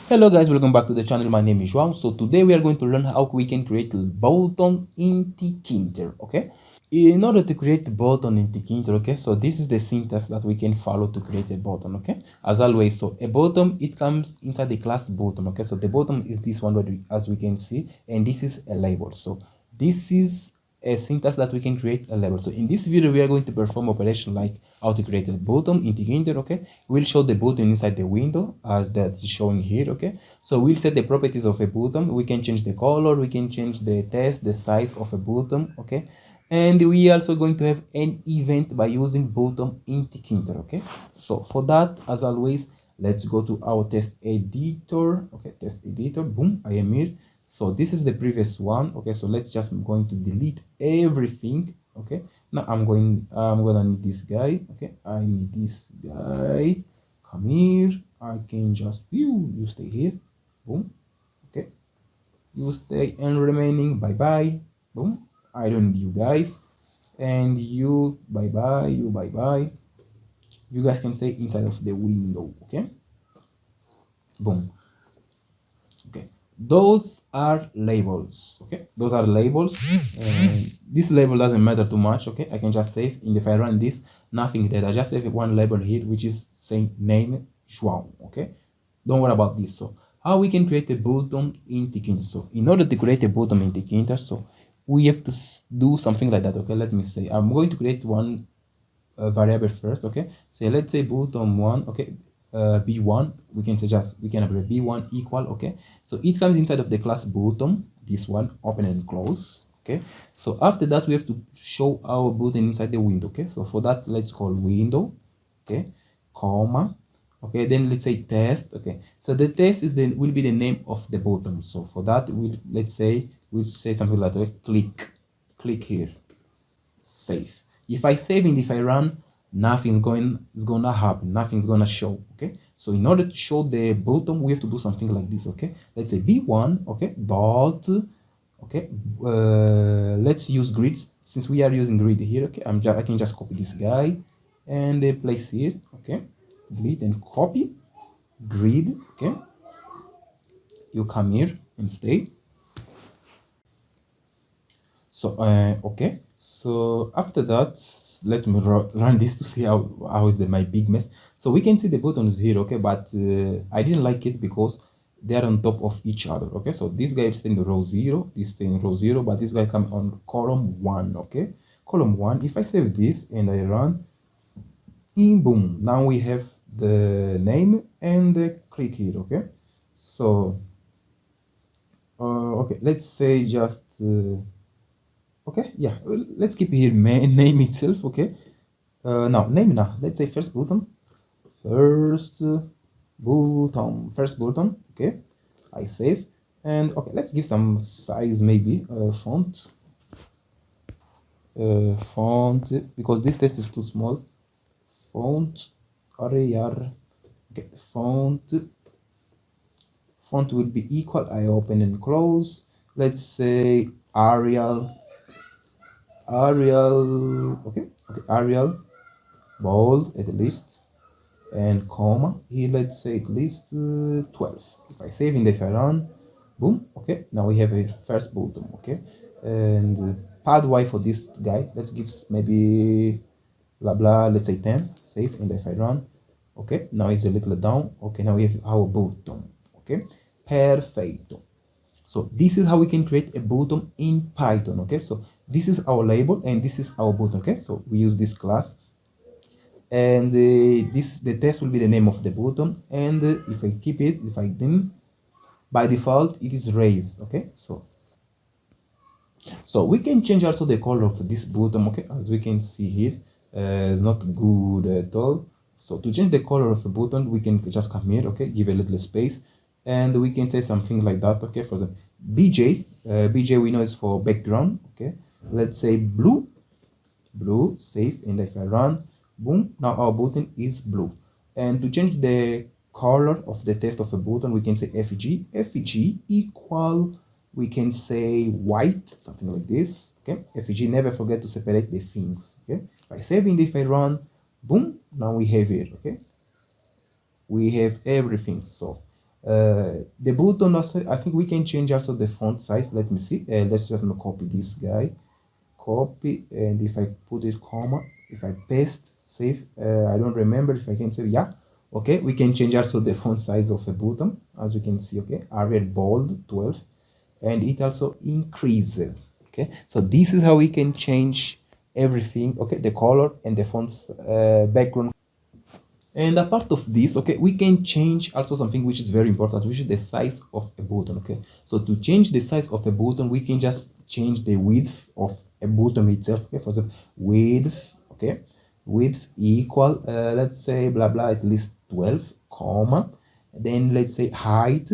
Hello guys, welcome back to the channel. My name is João. So today we are going to learn how we can create a button in Tkinter. Okay, in order to create a button in Tkinter, okay, so this is the syntax that we can follow to create a button. Okay, as always, so a button, it comes inside the class button. Okay, so the button is this one, as we can see, and this is a label. So this is a syntax that we can create a label. So in this video we are going to perform operation like how to create a button in Tkinter. Okay, we'll show the button inside the window as that is showing here. Okay, so we'll set the properties of a button. We can change the color, we can change the text, the size of a button. Okay, and we also going to have an event by using button in Tkinter. Okay, so for that, as always, let's go to our test editor. Okay, test editor, boom, I am here. So this is the previous one. Okay, so let's just going to delete everything. Okay, now I'm gonna need this guy. Okay, I need this guy. Come here, I can just you stay here. Boom. Okay, you stay and remaining. Bye bye. Boom, I don't need you guys, and you bye bye, you bye bye. You guys can stay inside of the window. Okay, boom. Okay, those are labels. Okay, those are labels. This label doesn't matter too much. Okay, I can just save, and if I run this, nothing there. I just have one label here which is saying name João. Okay, don't worry about this. So how we can create a button in Tkinter? So in order to create a button in Tkinter, so we have to do something like that. Okay, let me say I'm going to create one variable first. Okay, so let's say button one. Okay, b1, we can suggest we can abbreviate b1 equal. Okay, so it comes inside of the class button, this one, open and close. Okay, so after that we have to show our button inside the window. Okay, so for that let's call window. Okay, comma. Okay, then let's say test. Okay, so the test is then will be the name of the button. So for that we'll say something like click here, save. If I save and if I run, nothing's gonna happen, nothing's gonna show. Okay, so in order to show the button, we have to do something like this. Okay, let's say b1. Okay, dot. Okay, let's use grids since we are using grid here. Okay, I can just copy this guy and place here. Okay, delete and copy grid. Okay, you come here and stay. So okay, so after that, let me run this to see how is my big mess. So we can see the buttons here. Okay, but I didn't like it because they are on top of each other. Okay, so this guy is in the row 0, this thing in row 0, but this guy come on column 1. Okay, column 1. If I save this and I run, boom, now we have the name and the click here. Okay, so okay, let's say just okay, yeah, let's keep here name itself. Okay, now name now, let's say first button. Okay, I save, and okay, let's give some size, maybe font because this text is too small. Font Arial. Okay, font will be equal, I open and close, let's say Arial. Okay, Arial bold at least, and comma here, let's say at least 12. If I save and if I run, boom. Okay, now we have a first button. Okay, and pad y for this guy, let's give maybe blah blah, let's say 10. Save, and if I run, okay, now it's a little down. Okay, now we have our button. Okay, perfecto. So this is how we can create a button in Python. Okay, so this is our label and this is our button. Okay, so we use this class, and the test will be the name of the button, and if I keep it, if I didn't, by default it is raised. Okay, so we can change also the color of this button. Okay, as we can see here, it's not good at all. So to change the color of the button, we can just come here. Okay, give a little space, and we can say something like that. Okay, for the BJ, BJ we know is for background. Okay, let's say blue, save, and if I run, boom, now our button is blue. And to change the color of the text of a button, we can say FG equal, we can say white, something like this. Okay, FG, never forget to separate the things. Okay, if I save and if I run, boom, now we have it. Okay, we have everything. So the button also, I think we can change also the font size. Let me see. Let's just copy this guy, copy, and if I put it comma, if I paste, save, I don't remember if I can save. Yeah, okay, we can change also the font size of a button, as we can see. Okay, Arial bold 12, and it also increases. Okay, so this is how we can change everything. Okay, the color and the font's background. And apart of this, okay, we can change also something which is very important, which is the size of a button. Okay, so to change the size of a button, we can just change the width of a button itself. Okay, for example, width, okay, width equal, let's say blah blah, at least 12, comma, then let's say height,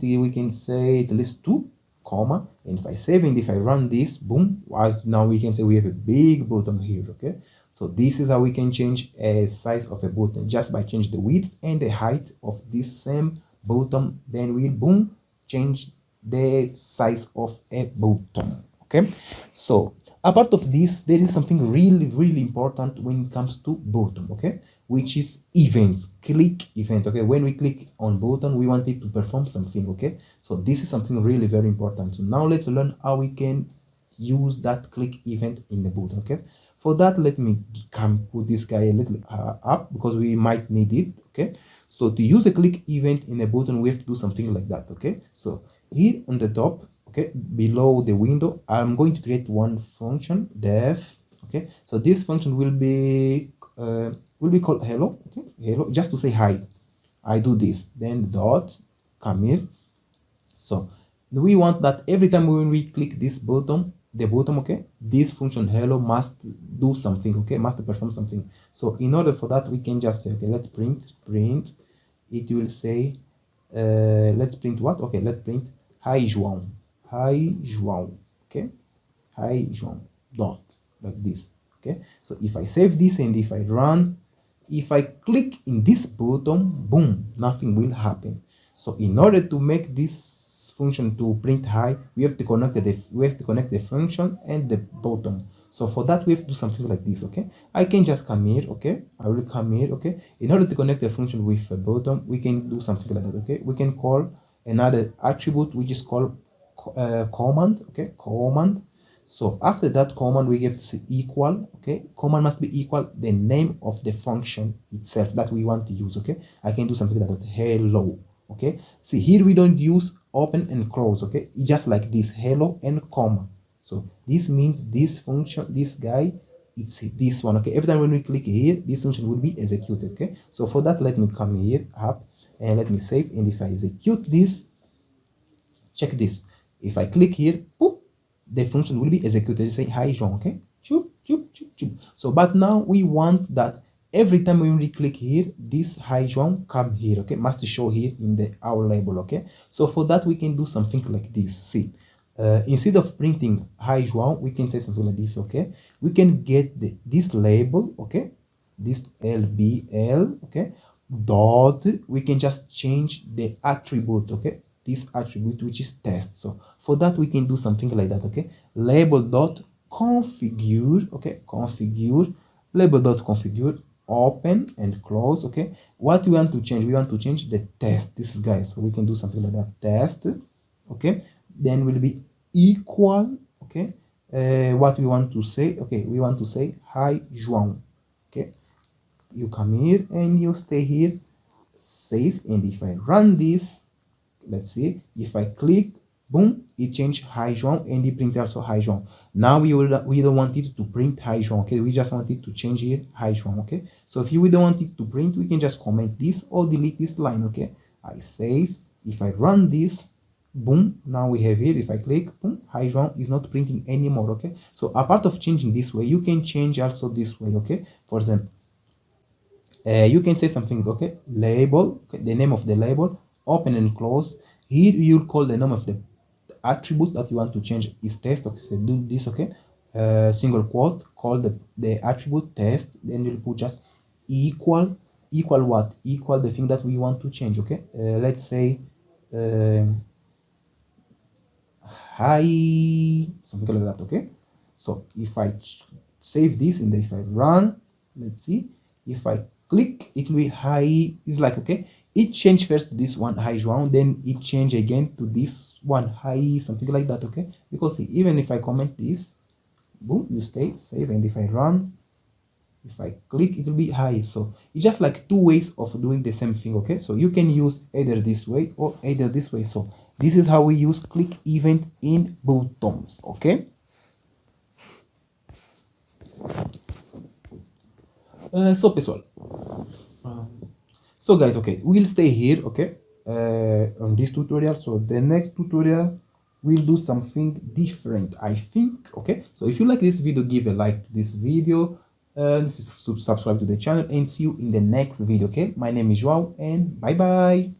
we can say at least 2, comma, and if I save and if I run this, boom, as now we can say we have a big button here. Okay, so this is how we can change a size of a button, just by changing the width and the height of this same button. Then we boom change the size of a button. Okay, so apart of this, there is something really important when it comes to button. Okay, which is events, click event. Okay, when we click on button, we want it to perform something. Okay, so this is something really very important. So now let's learn how we can use that click event in the button. Okay, for that, let me put this guy a little up, because we might need it. Okay, so to use a click event in a button, we have to do something like that. Okay, so here on the top, okay, below the window, I'm going to create one function, def. Okay, so this function will be called hello. Okay, hello, just to say hi. I do this, then dot, come here. So we want that every time when we click this button, the button, okay, this function hello must do something. Okay, must perform something. So in order for that, we can just say, okay, let's print. It will say, let's print what? Okay, let's print hi João. Okay, hi João, dot, like this. Okay, so if I save this and if I run, if I click in this button, boom, nothing will happen. So in order to make this function to print hi, we have to connect the function and the button. So for that, we have to do something like this. Okay, I can just come here. Okay, I will come here. Okay, in order to connect the function with a button, we can do something like that. Okay, we can call another attribute which is called command. Okay, command. So after that command, we have to say equal. Okay, command must be equal the name of the function itself that we want to use. Okay, I can do something like that, hello. Okay, see here we don't use open and close. Okay, it's just like this, hello and comma. So this means this function, this guy, it's this one. Okay, every time when we click here, this function will be executed. Okay, so for that, let me come here up and let me save, and if I execute this, check this. If I click here, boop, the function will be executed. Say hi João. Okay, choop choop choop choop. So but now we want that every time when we click here, this hi João come here. Okay, must show here in our label. Okay, so for that, we can do something like this. See, instead of printing hi João, we can say something like this. Okay, we can get this label. Okay, this LBL. Okay, dot, we can just change the attribute. Okay, this attribute which is test. So for that, we can do something like that. Okay, label dot configure. Okay, configure, label dot configure, open and close. Okay, what we want to change, we want to change the test, this guy. So we can do something like that, test. Okay, then will be equal. Okay, what we want to say, okay, we want to say hi João. Okay, you come here and you stay here, save, and if I run this, let's see, if I click, boom, it changed hi João, and it printed also hi João. Now we don't want it to print hi João. Okay, we just want it to change here hi João. Okay, so if we don't want it to print, we can just comment this or delete this line. Okay, I save, if I run this, boom, now we have here, if I click, boom, hi João is not printing anymore. Okay, so apart of changing this way, you can change also this way. Okay, for example, you can say something. Okay, label, okay, the name of the label, open and close. Here you'll call the name of the attribute that you want to change is test. Okay, so do this. Okay, single quote, call the attribute test, then you'll put just equal what, equal the thing that we want to change. Okay, let's say hi, something like that. Okay, so if I save this and if I run, let's see, if I click, it will be hi. It's like, okay, it change first to this one, hi João, then it change again to this one, hi, something like that, okay? Because even if I comment this, boom, you stay, save, and if I run, if I click, it will be high. So it's just like two ways of doing the same thing, okay? So you can use either this way or either this way. So this is how we use click event in Buttons, okay? So pessoal, so guys, okay, we'll stay here, okay, on this tutorial. So the next tutorial we'll do something different, I think, okay? So if you like this video, give a like to this video, subscribe to the channel, and see you in the next video, okay? My name is João, and bye bye.